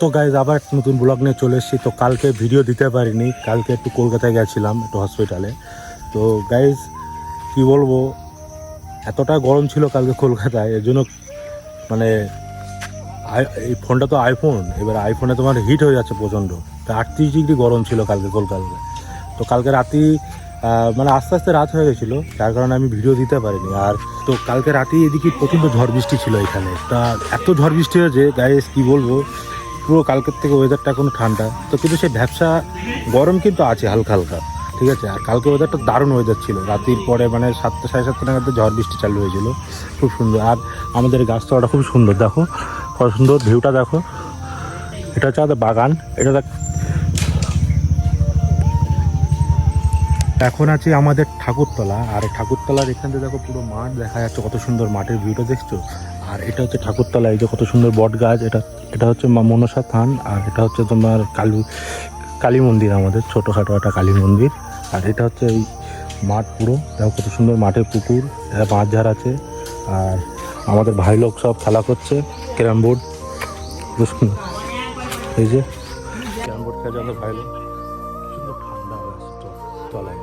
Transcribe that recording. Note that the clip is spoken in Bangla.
তো গাইজ আবার একটা নতুন ব্লগ নিয়ে চলে এসেছি। তো কালকে ভিডিও দিতে পারিনি, কালকে একটু কলকাতায় গেছিলাম একটু হসপিটালে। তো গাইজ কি বলবো, এতটা গরম ছিল কালকে কলকাতায়, এর জন্য মানে এই ফোনটা তো আইফোন, এবার আইফোনে তোমার হিট হয়ে যাচ্ছে প্রচণ্ড। তো 38 ডিগ্রি গরম ছিল কালকে কলকাতায়। তো কালকে রাতেই মানে আস্তে আস্তে রাত হয়ে গেছিলো, যার কারণে আমি ভিডিও দিতে পারিনি। আর তো কালকে রাতেই এদিকে প্রচণ্ড ঝড় বৃষ্টি ছিল এখানে। তা এত ঝড় বৃষ্টি হয়েছে গাইজ কি বলবো, পুরো কালকের থেকে ওয়েদারটা এখনো ঠান্ডা। তো কিন্তু সেই ভ্যাবসা গরম কিন্তু আছে হালকা হালকা, ঠিক আছে। আর কালকে ওয়েদারটা দারুণ ওয়েদার ছিল, রাতের পরে মানে 7টা সাড়ে 7টা নাগাদ ঝড় বৃষ্টি চালু হয়েছিল, খুব সুন্দর। আর আমাদের গাছতলাটা খুব সুন্দর, দেখো কত সুন্দর ভিউটা দেখো। এটা হচ্ছে আমাদের বাগান, এটা দেখ। এখন আছি আমাদের ঠাকুরতলা, আর ঠাকুরতলার এখান থেকে দেখো পুরো মাঠ দেখা যাচ্ছে, কত সুন্দর মাঠের ভিউটা দেখছো। আর এটা হচ্ছে ঠাকুরতলা, এই যে কত সুন্দর বট গাছ। এটা হচ্ছে মা মনসা থান, আর এটা হচ্ছে তোমার কালী মন্দির, আমাদের ছোটোখাটো একটা কালী মন্দির। আর এটা হচ্ছে এই মাঠ পুরো দেখো, কত সুন্দর মাঠের পুকুর, এটা বাঁশঝাড় আছে। আর আমাদের ভাই লোক সব খেলা করছে ক্যারাম বোর্ড, খুব সুন্দর। এই যে ক্যারাম বোর্ড খেলছে আমাদের ভাই লোক, সুন্দর ঠান্ডা তলায়।